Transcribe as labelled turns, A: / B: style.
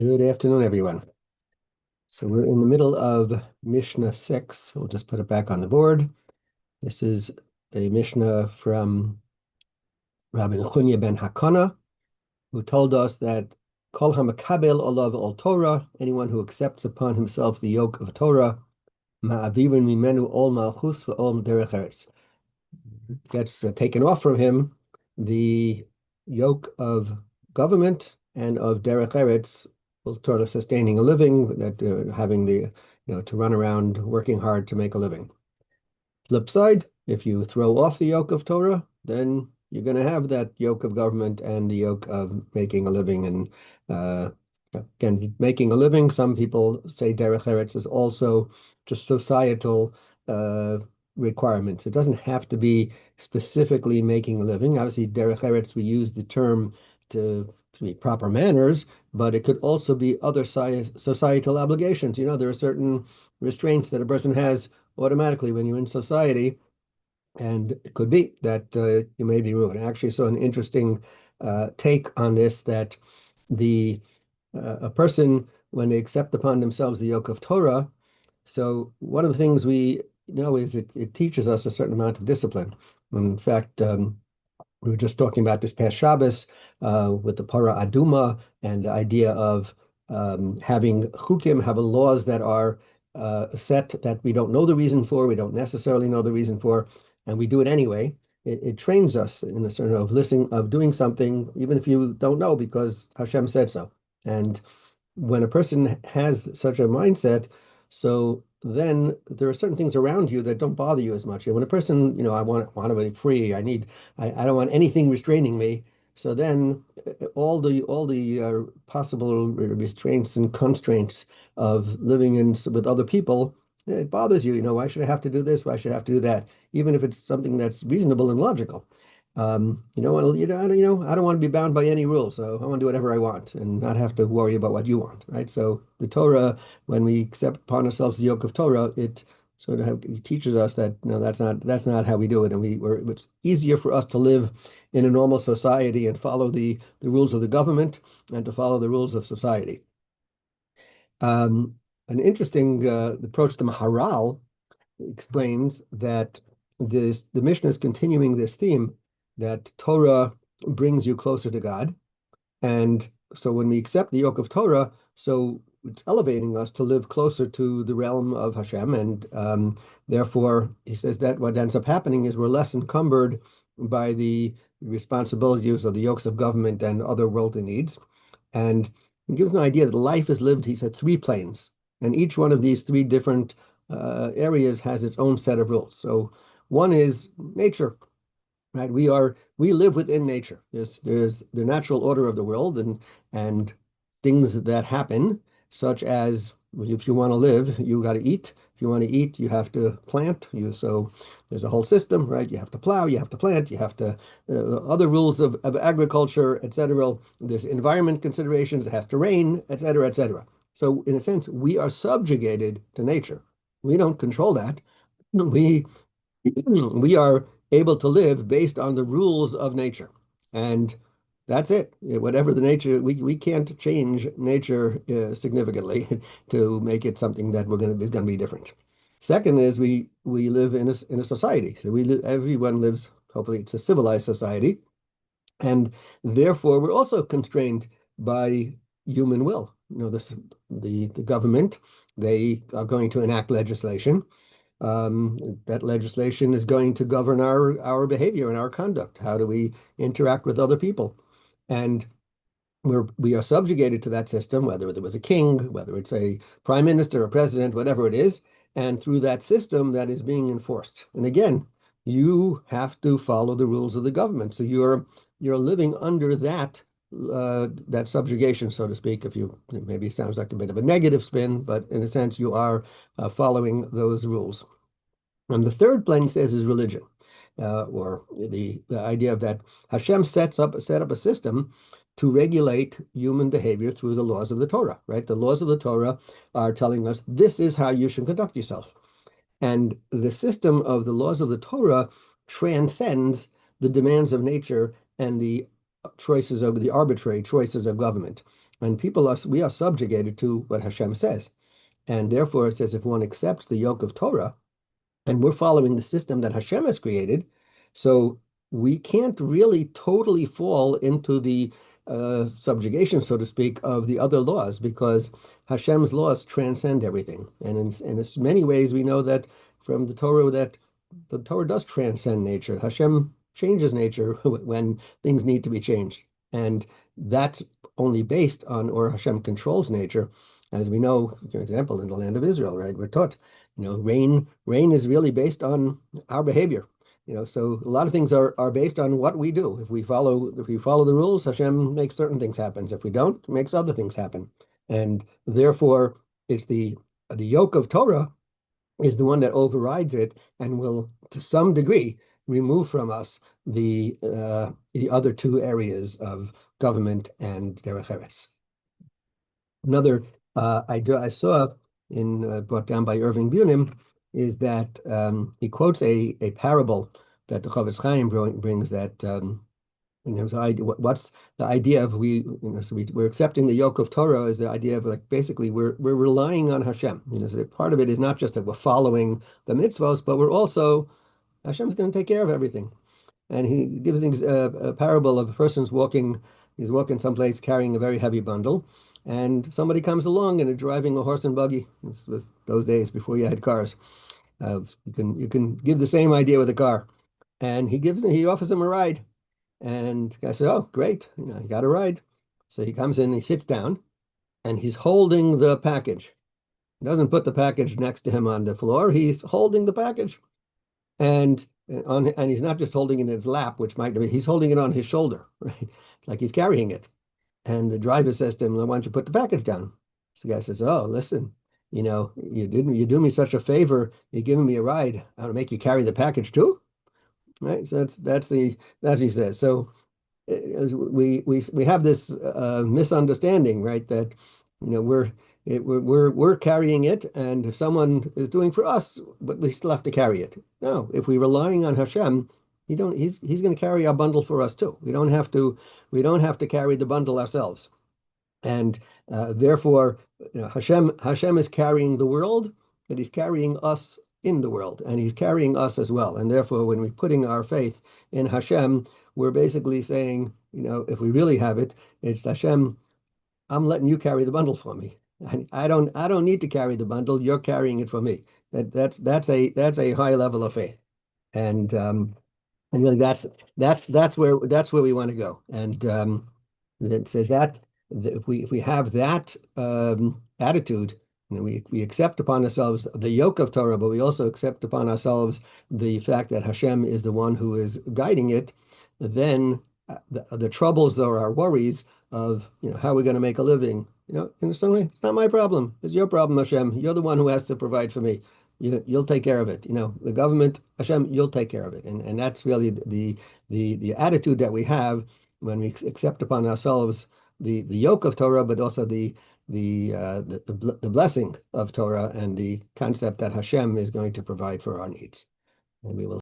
A: Good afternoon, everyone. So we're in the middle of Mishnah 6. We'll just put it back on the board. This is a Mishnah from Rabbi Chunya ben Hakana, who told us that Kol hamakabel olav ol Torah, anyone who accepts upon himself the yoke of Torah, ma'avirin mimenu ol malchus ve'ol derech eretz, gets taken off from him the yoke of government and of derech eretz, sort of sustaining a living, that having to run around working hard to make a living. Flip side, if you throw off the yoke of Torah, then you're going to have that yoke of government and the yoke of making a living. And again, making a living, some people say derech eretz is also just societal requirements. It doesn't have to be specifically making a living. Obviously, derech eretz, we use the term to be proper manners, but it could also be other societal obligations. There are certain restraints that a person has automatically when you're in society, and it could be that you may be ruined. I actually saw an interesting take on this, that the a person, when they accept upon themselves the yoke of Torah, so one of the things we know is it teaches us a certain amount of discipline. In fact, we were just talking about this past Shabbos with the Para Aduma and the idea of having chukim, having laws that are set that we don't know the reason for, we don't necessarily know the reason for, and we do it anyway. It trains us in a certain of listening, of doing something, even if you don't know, because Hashem said so. And when a person has such a mindset, so then there are certain things around you that don't bother you as much. And when a person, I want to be free. I don't want anything restraining me. So then all the possible restraints and constraints of living with other people, it bothers you. Why should I have to do this? Why should I have to do that? Even if it's something that's reasonable and logical. I don't want to be bound by any rule, so I want to do whatever I want and not have to worry about what you want, right? So the Torah, when we accept upon ourselves the yoke of Torah, it it teaches us that no, that's not how we do it, and it's easier for us to live in a normal society and follow the rules of the government and to follow the rules of society. An interesting approach to Maharal explains that the Mishnah is continuing this theme that Torah brings you closer to God. And so when we accept the yoke of Torah, so it's elevating us to live closer to the realm of Hashem. And therefore, he says that what ends up happening is we're less encumbered by the responsibilities of the yokes of government and other worldly needs. And it gives an idea that life is lived, he said, three planes. And each one of these three different areas has its own set of rules. So one is nature, right? We live within nature. There's the natural order of the world and things that happen, such as if you want to live, you got to eat. If you want to eat, you have to plant. So there's a whole system, right? You have to plow, you have to plant, you have to other rules of agriculture, etc. There's environment considerations. It has to rain, etc., etc. So in a sense, we are subjugated to nature. We don't control that. We we are able to live based on the rules of nature. And that's it. Whatever the nature, we can't change nature significantly to make it something that is going to be different. Second is we live in a society. So everyone lives, hopefully it's a civilized society. And therefore we're also constrained by human will. The government, they are going to enact legislation. That legislation is going to govern our behavior and our conduct. How do we interact with other people? And we are subjugated to that system, whether there was a king, whether it's a prime minister, a president, whatever it is, and through that system that is being enforced. And again, you have to follow the rules of the government. So you're living under that subjugation, so to speak. If you maybe it sounds like a bit of a negative spin, but in a sense, you are following those rules. And the third plane says is religion, or the idea of that Hashem set up a system to regulate human behavior through the laws of the Torah, right? The laws of the Torah are telling us this is how you should conduct yourself. And the system of the laws of the Torah transcends the demands of nature and the arbitrary choices of government. And we are subjugated to what Hashem says. And therefore, it says if one accepts the yoke of Torah, and we're following the system that Hashem has created, so we can't really totally fall into the subjugation, so to speak, of the other laws, because Hashem's laws transcend everything. And in many ways, we know that from the Torah that the Torah does transcend nature. Hashem changes nature when things need to be changed. And that's only based on, or Hashem controls nature. As we know, for example, in the land of Israel, right? We're taught, rain is really based on our behavior. So a lot of things are based on what we do. If we follow the rules, Hashem makes certain things happen. If we don't, it makes other things happen. And therefore, it's the yoke of Torah is the one that overrides it and will, to some degree, remove from us the other two areas of government and derech eretz. Another I saw brought down by Irving Bunim is that he quotes a parable that the Chavetz Chaim brings that what's the idea of we're accepting the yoke of Torah is the idea of like basically we're relying on Hashem. So part of it is not just that we're following the mitzvos, but we're also Hashem's going to take care of everything. And he gives a parable of a person's he's walking someplace carrying a very heavy bundle, and somebody comes along and is driving a horse and buggy. This was those days before you had cars. You can give the same idea with a car. And he offers him a ride. And the guy said, "Oh, great, you got a ride." So he comes in, he sits down, and he's holding the package. He doesn't put the package next to him on the floor. He's holding the package. And he's not just holding it in his lap, which might be, he's holding it on his shoulder, right? Like he's carrying it. And the driver says to him, "Why don't you put the package down?" So the guy says, "Oh, listen, you do me such a favor. You're giving me a ride. I'm gonna make you carry the package too." Right? So that's what he says. So we have this misunderstanding, right? That we're carrying it, and if someone is doing for us, but we still have to carry it. No, if we're relying on Hashem, he's going to carry our bundle for us too. We don't have to carry the bundle ourselves. And therefore, Hashem is carrying the world, but he's carrying us in the world, and he's carrying us as well. And therefore, when we're putting our faith in Hashem, we're basically saying, if we really have it, it's Hashem, I'm letting you carry the bundle for me. I don't need to carry the bundle. You're carrying it for me. That's a high level of faith. And really that's where we want to go. And it says that if we have that attitude, we accept upon ourselves the yoke of Torah, but we also accept upon ourselves the fact that Hashem is the one who is guiding it, then the troubles or our worries of how we're going to make a living, in some way, it's not my problem. It's your problem, Hashem. You're the one who has to provide for me. You'll take care of it. The government, Hashem, you'll take care of it. And that's really the attitude that we have when we accept upon ourselves the yoke of Torah, but also the blessing of Torah and the concept that Hashem is going to provide for our needs. And we will